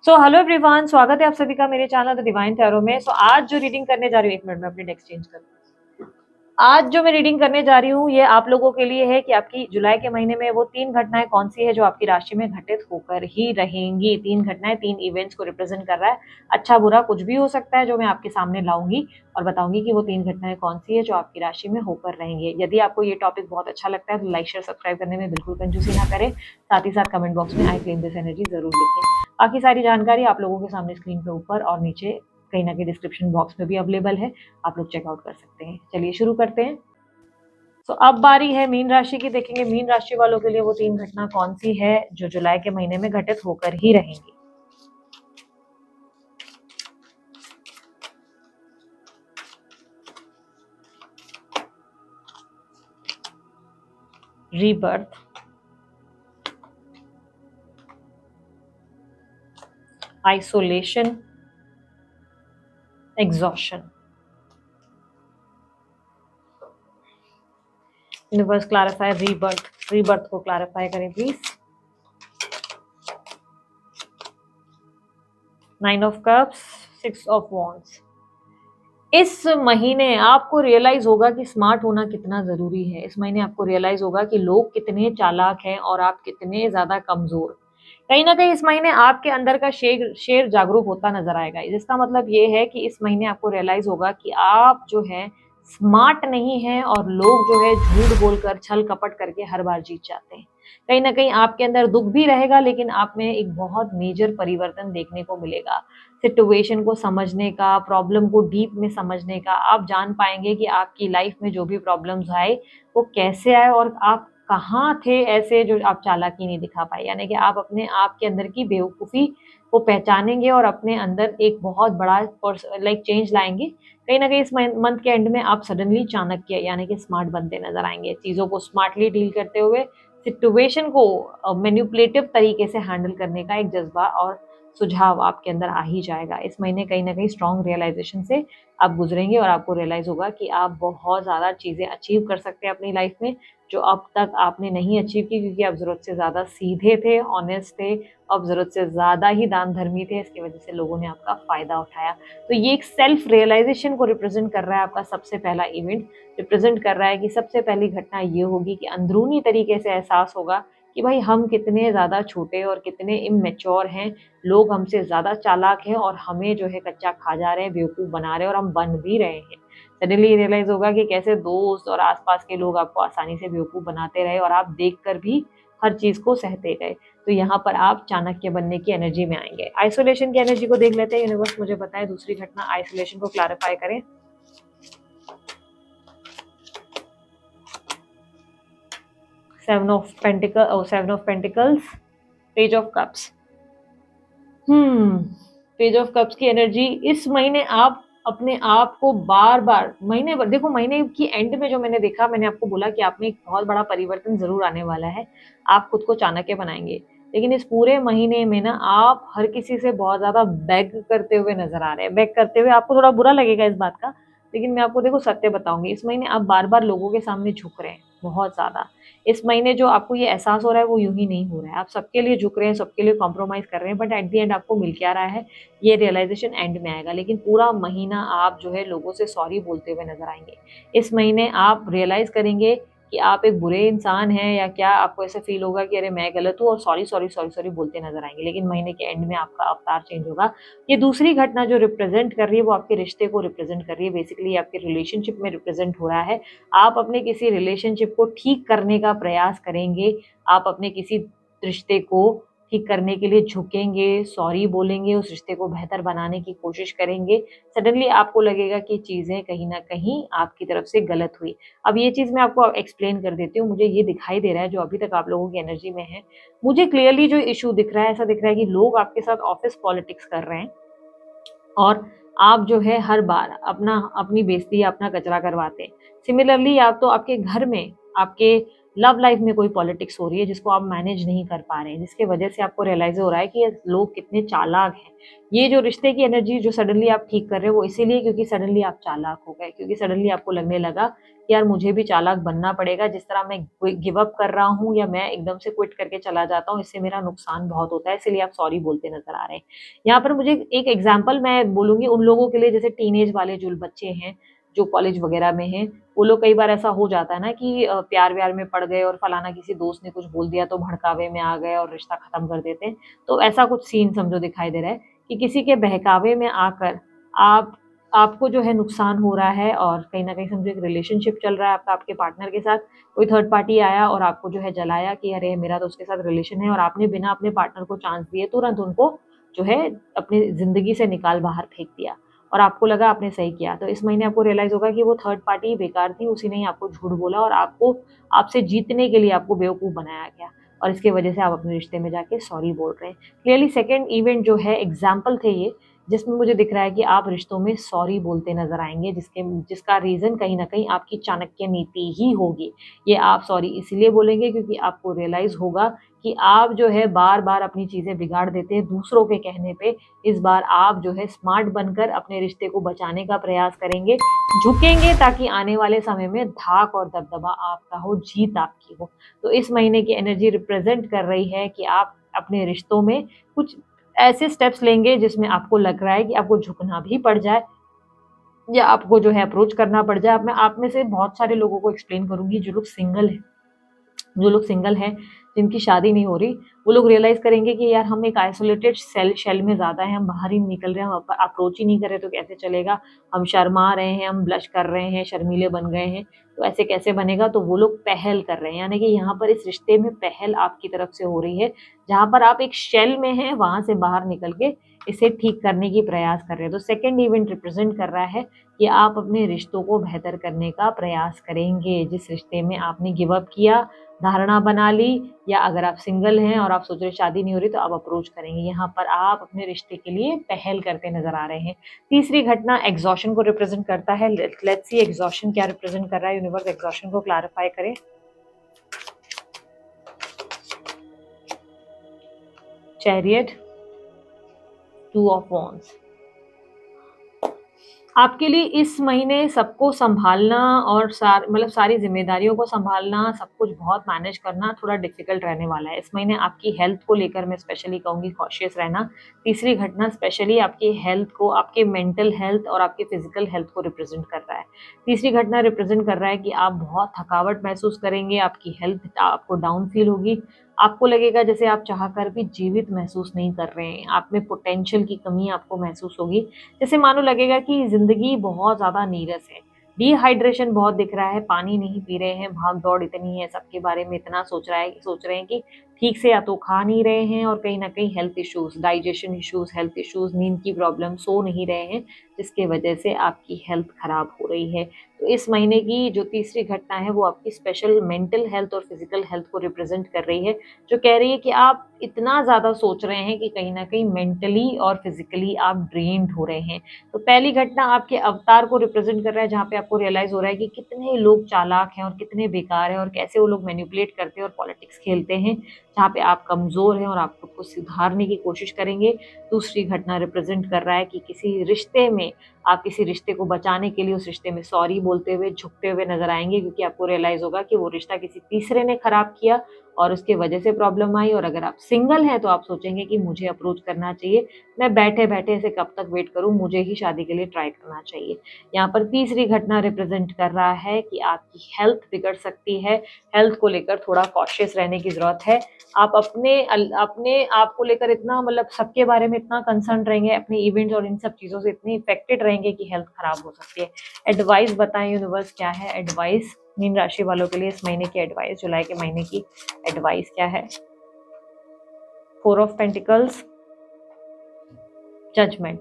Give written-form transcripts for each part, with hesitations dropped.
Hello everyone, स्वागत है आप सभी का मेरे चैनल द डिवाइन टैरो में। आज जो रीडिंग करने जा रही हूँ, एक मिनट में अपनी डेस्क चेंज कर। आज जो मैं रीडिंग करने जा रही हूँ ये आप लोगों के लिए है कि आपकी जुलाई के महीने में वो 3 घटनाएं कौन सी है जो आपकी राशि में घटित होकर ही रहेंगी। 3 घटनाएं 3 इवेंट्स को रिप्रेजेंट कर रहा है। अच्छा बुरा कुछ भी हो सकता है जो मैं आपके सामने लाऊंगी और बताऊंगी कि वो 3 घटनाएं कौन सी है जो आपकी राशि में होकर रहेंगे। यदि आपको ये टॉपिक बहुत अच्छा लगता है तो लाइक शेयर सब्सक्राइब करने में बिल्कुल कंजूसी ना करें। साथ ही साथ कमेंट बॉक्स में आई क्लेम दिस एनर्जी जरूर लिखें। बाकी सारी जानकारी आप लोगों के सामने स्क्रीन पे ऊपर और नीचे कहीं ना कहीं डिस्क्रिप्शन बॉक्स में भी अवेलेबल है, आप लोग चेकआउट कर सकते हैं। चलिए शुरू करते हैं। तो अब बारी है मीन राशि की। देखेंगे मीन राशि वालों के लिए वो 3 घटना कौन सी है जो जुलाई के महीने में घटित होकर ही रहेंगी। Rebirth, isolation, exhaustion. Universe clarify rebirth. Rebirth को क्लैरिफाई करें please. 9 of cups, 6 of wands. इस महीने आपको रियलाइज होगा कि स्मार्ट होना कितना जरूरी है। इस महीने आपको रियलाइज होगा कि लोग कितने चालाक हैं और आप कितने ज्यादा कमजोर। कहीं ना कहीं इस महीने आपके अंदर का शेर शेर जागरूक होता नजर आएगा। जिसका मतलब ये है कि इस महीने आपको रियलाइज होगा कि आप जो है स्मार्ट नहीं है और लोग जो है झूठ बोलकर छल कपट करके हर बार जीत जाते हैं। कहीं ना कहीं आपके अंदर दुख भी रहेगा लेकिन आप में एक बहुत मेजर परिवर्तन देखने को मिलेगा। सिचुएशन को समझने का, प्रॉब्लम को डीप में समझने का, आप जान पाएंगे कि आपकी लाइफ में जो भी प्रॉब्लम्स आए वो कैसे आए और आप कहाँ थे ऐसे जो आप चालाकी नहीं दिखा पाए। यानी कि आप अपने आप के अंदर की बेवकूफ़ी को पहचानेंगे और अपने अंदर एक बहुत बड़ा लाइक चेंज लाएंगे। कहीं ना कहीं इस मंथ के एंड में आप सडनली चाणक्य यानी कि स्मार्ट बनते नजर आएंगे। चीज़ों को स्मार्टली डील करते हुए सिचुएशन को मैनिपुलेटिव तरीके से हैंडल करने का एक जज्बा और सुझाव आपके अंदर आ ही जाएगा। इस महीने कहीं ना कहीं स्ट्रॉन्ग रियलाइजेशन से आप गुजरेंगे और आपको रियलाइज होगा कि आप बहुत ज़्यादा चीज़ें अचीव कर सकते हैं अपनी लाइफ में जो अब तक आपने नहीं अचीव की, क्योंकि आप ज़रूरत से ज़्यादा सीधे थे, ऑनेस्ट थे, अब ज़रूरत से ज़्यादा ही दान धर्मी थे। इसकी वजह से लोगों ने आपका फ़ायदा उठाया। तो ये एक सेल्फ रियलाइजेशन को रिप्रेजेंट कर रहा है। आपका सबसे पहला इवेंट रिप्रेजेंट कर रहा है कि सबसे पहली घटना ये होगी कि अंदरूनी तरीके से एहसास होगा कि भाई हम कितने ज़्यादा छोटे और कितने इमेच्योर हैं। लोग हमसे ज़्यादा चालाक हैं और हमें जो है कच्चा खा जा रहे हैं, बेवकूफ़ बना रहे हैं और हम बन भी रहे हैं। सडनली रियलाइज होगा कि कैसे दोस्त और आसपास के लोग आपको आसानी से बेवकूफ़ बनाते रहे और आप देखकर भी हर चीज़ को सहते गए। तो यहाँ पर आप चाणक्य बनने की एनर्जी में आएंगे। आइसोलेशन की एनर्जी को देख लेते हैं। यूनिवर्स मुझे बताए दूसरी घटना आइसोलेशन को क्लैरिफाई करें। Seven of pentacles, page of cups. Page of cups की एनर्जी। इस महीने आप अपने आप को बार बार महीने भर देखो, महीने की एंड में जो मैंने देखा, मैंने आपको बोला कि आप में एक बहुत बड़ा परिवर्तन जरूर आने वाला है। आप खुद को चाणक्य बनाएंगे लेकिन इस पूरे महीने में ना आप हर किसी से बहुत ज्यादा बेग करते हुए नजर आ रहे हैं। बेग करते हुए आपको थोड़ा बुरा लगेगा इस बात का, लेकिन मैं आपको देखो सत्य बताऊंगी। इस महीने आप बार बार लोगों के सामने झुक रहे हैं बहुत ज्यादा। इस महीने जो आपको ये एहसास हो रहा है वो यूं ही नहीं हो रहा है। आप सबके लिए झुक रहे हैं, सबके लिए कॉम्प्रोमाइज कर रहे हैं, बट एट द एंड आपको मिल क्या रहा है ये रियलाइजेशन एंड में आएगा। लेकिन पूरा महीना आप जो है लोगों से सॉरी बोलते हुए नजर आएंगे। इस महीने आप रियलाइज करेंगे कि आप एक बुरे इंसान हैं या क्या। आपको ऐसा फील होगा कि अरे मैं गलत हूँ और सॉरी सॉरी सॉरी सॉरी बोलते नजर आएंगे। लेकिन महीने के एंड में आपका अवतार चेंज होगा। ये दूसरी घटना जो रिप्रेजेंट कर रही है वो आपके रिश्ते को रिप्रेजेंट कर रही है। बेसिकली आपके रिलेशनशिप में रिप्रेजेंट हो रहा है। आप अपने किसी रिलेशनशिप को ठीक करने का प्रयास करेंगे। आप अपने किसी रिश्ते को ठीक करने के लिए झुकेंगे, सॉरी बोलेंगे, उस रिश्ते को बेहतर बनाने की कोशिश करेंगे। सडनली आपको लगेगा कि चीज़ें कहीं ना कहीं आपकी तरफ से गलत हुई। अब ये चीज़ मैं आपको एक्सप्लेन कर देती हूँ। मुझे ये दिखाई दे रहा है जो अभी तक आप लोगों की एनर्जी में है। मुझे क्लियरली जो इशू दिख रहा है, ऐसा दिख रहा है कि लोग आपके साथ ऑफिस पॉलिटिक्स कर रहे हैं और आप जो है हर बार अपनी बेइज्जती या अपना कचरा करवाते हैं। सिमिलरली आप तो आपके घर में आपके लव लाइफ में कोई पॉलिटिक्स हो रही है जिसको आप मैनेज नहीं कर पा रहे हैं, जिसके वजह से आपको रियलाइज हो रहा है कि ये लोग कितने चालाक हैं। ये जो रिश्ते की एनर्जी जो सडनली आप ठीक कर रहे हो वो इसीलिए क्योंकि सडनली आप चालाक हो गए, क्योंकि सडनली आपको लगने लगा कि यार मुझे भी चालाक बनना पड़ेगा, जिस तरह मैं गिव अप कर रहा हूँ या मैं एकदम से क्विट करके चला जाता हूँ, इससे मेरा नुकसान बहुत होता है, इसलिए आप सॉरी बोलते नजर आ रहे हैं। यहाँ पर मुझे एक एग्जाम्पल मैं बोलूंगी उन लोगों के लिए, जैसे टीनेज वाले जो बच्चे हैं जो कॉलेज वगैरह में हैं, वो लोग कई बार ऐसा हो जाता है ना कि प्यार व्यार में पड़ गए और फलाना किसी दोस्त ने कुछ बोल दिया तो भड़कावे में आ गए और रिश्ता खत्म कर देते हैं। तो ऐसा कुछ सीन समझो दिखाई दे रहा है कि किसी के बहकावे में आकर आप आपको जो है नुकसान हो रहा है, और कहीं ना कहीं समझो एक रिलेशनशिप चल रहा है आपका आपके पार्टनर के साथ, कोई थर्ड पार्टी आया और आपको जो है जलाया कि अरे मेरा तो उसके साथ रिलेशन है, और आपने बिना अपने पार्टनर को चांस दिए तुरंत उनको जो है अपनी जिंदगी से निकाल बाहर फेंक दिया, और आपको लगा आपने सही किया। तो इस महीने आपको रियलाइज होगा कि वो थर्ड पार्टी बेकार थी, उसी ने ही आपको झूठ बोला और आपको आपसे जीतने के लिए आपको बेवकूफ़ बनाया गया, और इसके वजह से आप अपने रिश्ते में जाके सॉरी बोल रहे हैं। क्लियरली सेकंड इवेंट जो है एग्जाम्पल थे ये, जिसमें मुझे दिख रहा है कि आप रिश्तों में सॉरी बोलते नजर आएंगे, जिसका रीज़न कहीं ना कहीं आपकी चाणक्य नीति ही होगी। ये आप सॉरी इसलिए बोलेंगे क्योंकि आपको रियलाइज होगा कि आप जो है बार बार अपनी चीज़ें बिगाड़ देते हैं दूसरों के कहने पे। इस बार आप जो है स्मार्ट बनकर अपने रिश्ते को बचाने का प्रयास करेंगे, झुकेंगे, ताकि आने वाले समय में धाक और दबदबा आपका हो, जीत आपकी हो। तो इस महीने की एनर्जी रिप्रेजेंट कर रही है कि आप अपने रिश्तों में कुछ ऐसे स्टेप्स लेंगे जिसमें आपको लग रहा है कि आपको झुकना भी पड़ जाए या आपको जो है अप्रोच करना पड़ जाए। अब मैं आप में से बहुत सारे लोगों को एक्सप्लेन करूंगी जो लोग सिंगल हैं, जिनकी शादी नहीं हो रही, वो लोग रियलाइज करेंगे कि यार हम एक आइसोलेटेड शेल में ज़्यादा हैं, हम बाहर ही नहीं निकल रहे हैं, हम अप्रोच ही नहीं कर रहे तो कैसे चलेगा, हम शर्मा रहे हैं, हम ब्लश कर रहे हैं, शर्मीले बन गए हैं, तो ऐसे कैसे बनेगा। तो वो लोग पहल कर रहे हैं, यानी कि यहाँ पर इस रिश्ते में पहल आपकी तरफ से हो रही है। जहाँ पर आप एक शेल में हैं वहाँ से बाहर निकल के इसे ठीक करने की प्रयास कर रहे हैं। तो सेकेंड इवेंट रिप्रेजेंट कर रहा है कि आप अपने रिश्तों को बेहतर करने का प्रयास करेंगे। जिस रिश्ते में आपने गिव अप किया, धारणा बना ली, या अगर आप सिंगल हैं और आप सोच रहे शादी नहीं हो रही तो आप अप्रोच करेंगे। यहाँ पर आप अपने रिश्ते के लिए पहल करते नजर आ रहे हैं। तीसरी घटना एग्जॉशन को रिप्रेजेंट करता है। लेट्स सी एग्जॉशन क्या रिप्रेजेंट कर रहा है, यूनिवर्स एग्जॉशन को क्लैरिफाई करे। Chariot, 2 of wands. आपके लिए इस महीने सबको संभालना और मतलब सारी जिम्मेदारियों को संभालना, सब कुछ बहुत मैनेज करना थोड़ा डिफिकल्ट रहने वाला है। इस महीने आपकी हेल्थ को लेकर मैं स्पेशली कहूँगी कॉशियस रहना। तीसरी घटना स्पेशली आपकी हेल्थ को, आपके मेंटल हेल्थ और आपके फिजिकल हेल्थ को रिप्रेजेंट कर रहा है। तीसरी घटना रिप्रेजेंट कर रहा है कि आप बहुत थकावट महसूस करेंगे, आपकी हेल्थ आपको डाउन फील होगी, आपको लगेगा जैसे आप चाह कर भी जीवित महसूस नहीं कर रहे हैं, आप में पोटेंशियल की कमी आपको महसूस होगी, जैसे मानो लगेगा कि ज़िंदगी बहुत ज़्यादा नीरस है। डिहाइड्रेशन बहुत दिख रहा है, पानी नहीं पी रहे हैं, भाग-दौड़ इतनी है, सबके बारे में इतना सोच रहे हैं कि ठीक से या तो खा नहीं रहे हैं, और कहीं न कहीं health issues, digestion issues, health issues, नींद की प्रॉब्लम, सो नहीं रहे हैं, जिसकी वजह से आपकी हेल्थ खराब हो रही है। तो इस महीने की जो तीसरी घटना है वो आपकी स्पेशल मेंटल हेल्थ और फिजिकल हेल्थ को रिप्रेजेंट कर रही है, जो कह रही है कि आप इतना ज़्यादा सोच रहे हैं कि कहीं न कहीं मेंटली और फिजिकली आप ड्रेन्ड हो रहे हैं। तो पहली घटना आपके अवतार को रिप्रेजेंट कर रहा है, जहाँ पे आपको रियलाइज़ हो रहा है कि कितने लोग चालाक हैं और कितने बेकार हैं, और कैसे वो लोग मैनिपुलेट करते हैं और पॉलिटिक्स खेलते हैं, जहाँ पे आप कमज़ोर हैं और आप खुद को सुधारने की कोशिश करेंगे। दूसरी घटना रिप्रेजेंट कर रहा है कि किसी रिश्ते में आप किसी रिश्ते को बचाने के लिए उस रिश्ते में सॉरी बोलते हुए, झुकते हुए नज़र आएँगे, क्योंकि आपको रियलाइज़ होगा कि वो रिश्ता किसी तीसरे ने खराब किया और उसके वजह से प्रॉब्लम आई। और अगर आप सिंगल हैं तो आप सोचेंगे कि मुझे अप्रोच करना चाहिए, मैं बैठे-बैठे ऐसे कब तक वेट करूँ, मुझे ही शादी के लिए ट्राई करना चाहिए। यहाँ पर तीसरी घटना रिप्रेजेंट कर रहा है कि आपकी हेल्थ बिगड़ सकती है, हेल्थ को लेकर थोड़ा कॉशियस रहने की ज़रूरत है। आप अपने आप को लेकर इतना मतलब सबके बारे में इतना कंसर्न रहेंगे, अपने इवेंट्स और इन सब चीज़ों से इतने इफेक्टेड रहेंगे कि हेल्थ खराब हो सकती है। एडवाइस बताएं यूनिवर्स, क्या है एडवाइस मीन राशि वालों के लिए इस महीने की एडवाइस, जुलाई के महीने की एडवाइस क्या है? 4 ऑफ पेंटिकल्स, जजमेंट।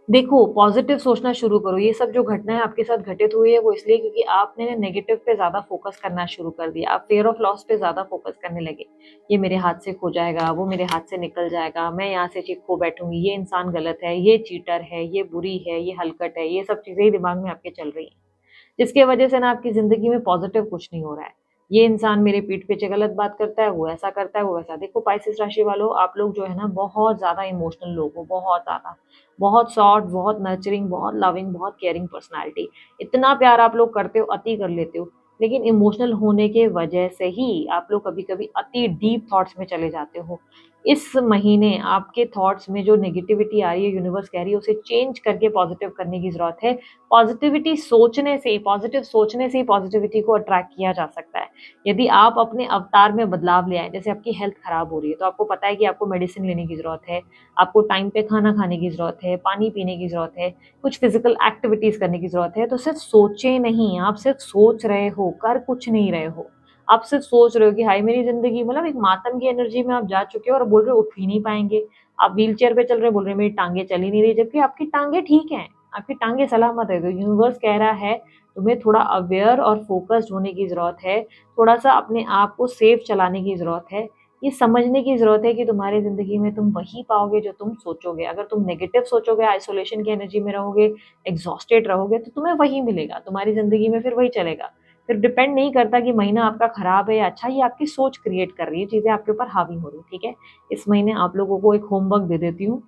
देखो, पॉजिटिव सोचना शुरू करो। ये सब जो घटनाएं आपके साथ घटित हुई है वो इसलिए क्योंकि आपने नेगेटिव पे ज़्यादा फोकस करना शुरू कर दिया। आप फियर ऑफ लॉस पे ज़्यादा फोकस करने लगे। ये मेरे हाथ से खो जाएगा, वो मेरे हाथ से निकल जाएगा, मैं यहाँ से खो बैठूंगी, ये इंसान गलत है, ये चीटर है, ये बुरी है, ये हलकट है, ये सब चीज़ें ही दिमाग में आपके चल रही हैं, जिसकी वजह से ना आपकी ज़िंदगी में पॉज़िटिव कुछ नहीं हो रहा है। ये इंसान मेरे पीठ पीछे गलत बात करता है, वो ऐसा करता है, वो वैसा। देखो पाइसेस राशि वालों, आप लोग जो है ना बहुत ज़्यादा इमोशनल लोग हो, बहुत ज़्यादा। बहुत सॉफ्ट, बहुत नर्चरिंग, बहुत लविंग, बहुत केयरिंग पर्सनैलिटी। इतना प्यार आप लोग करते हो, अति कर लेते हो। लेकिन इमोशनल होने के वजह से ही आप लोग कभी-कभी अति डीप थॉट्स में चले जाते हो। इस महीने आपके थॉट्स में जो नेगेटिविटी आ रही है, यूनिवर्स कह रही है उसे चेंज करके पॉज़िटिव करने की ज़रूरत है। पॉज़िटिव सोचने से ही पॉज़िटिविटी को अट्रैक्ट किया जा सकता है। यदि आप अपने अवतार में बदलाव ले आएँ, जैसे आपकी हेल्थ खराब हो रही है, तो आपको पता है कि आपको मेडिसिन लेने की ज़रूरत है, आपको टाइम पे खाना खाने की ज़रूरत है, पानी पीने की ज़रूरत है, कुछ फ़िज़िकल एक्टिविटीज़ करने की ज़रूरत है, तो सिर्फ़ सोचें नहीं, आप सिर्फ़ सोच रहे हो, कर कुछ नहीं रहे हो। आप सिर्फ़ सोच रहे हो कि हाय मेरी ज़िंदगी, मतलब एक मातम की एनर्जी में आप जा चुके हो और बोल रहे हो उठ ही नहीं पाएँगे। आप व्हीलचेयर पे चल रहे हो, बोल रहे हो मेरी टाँगें चल ही नहीं रही, जबकि आपकी टाँगें ठीक हैं, आपकी टाँगें सलामत है। तो यूनिवर्स कह रहा है तुम्हें थोड़ा अवेयर और फ़ोकस्ड होने की ज़रूरत है, थोड़ा-सा अपने आप को सेफ चलाने की ज़रूरत है। ये समझने की ज़रूरत है कि तुम्हारी ज़िंदगी में तुम वही पाओगे जो तुम सोचोगे। अगर तुम नेगेटिव सोचोगे, आइसोलेशन की एनर्जी में रहोगे, एग्ज़ॉस्टेड रहोगे, तो तुम्हें वही मिलेगा, तुम्हारी ज़िंदगी में फिर वही चलेगा। फिर डिपेंड नहीं करता कि महीना आपका खराब है या अच्छा, ये आपकी सोच क्रिएट कर रही है, चीज़ें आपके ऊपर हावी हो रही हैं, ठीक है? इस महीने आप लोगों को एक होमवर्क दे देती हूँ,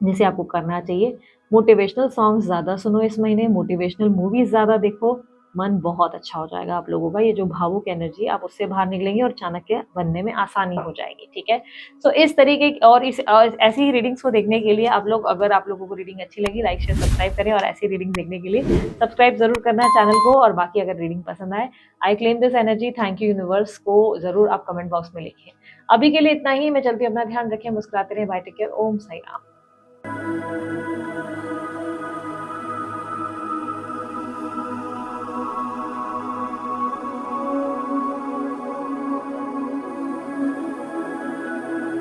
जिसे आपको करना चाहिए। मोटिवेशनल सॉन्ग्स ज़्यादा सुनो इस महीने, मोटिवेशनल मूवीज़ ज़्यादा देखो, मन बहुत अच्छा हो जाएगा आप लोगों का। ये जो भावुक एनर्जी है, आप उससे बाहर निकलेंगे और चाणक्य बनने में आसानी हो जाएगी, ठीक है? सो इस तरीके की और ऐसी ही रीडिंग्स को देखने के लिए आप लोग, अगर आप लोगों को रीडिंग अच्छी लगी, लाइक, शेयर, सब्सक्राइब करें और ऐसी रीडिंग देखने के लिए सब्सक्राइब ज़रूर करना है चैनल को। और बाकी अगर रीडिंग पसंद आए, I claim this energy, thank you universe को ज़रूर आप कमेंट बॉक्स में लिखिए। अभी के लिए इतना ही, मैं चलती हूँ, अपना ध्यान रखें, मुस्कुराते रहें, बाय, टेक केयर, ओम साई राम।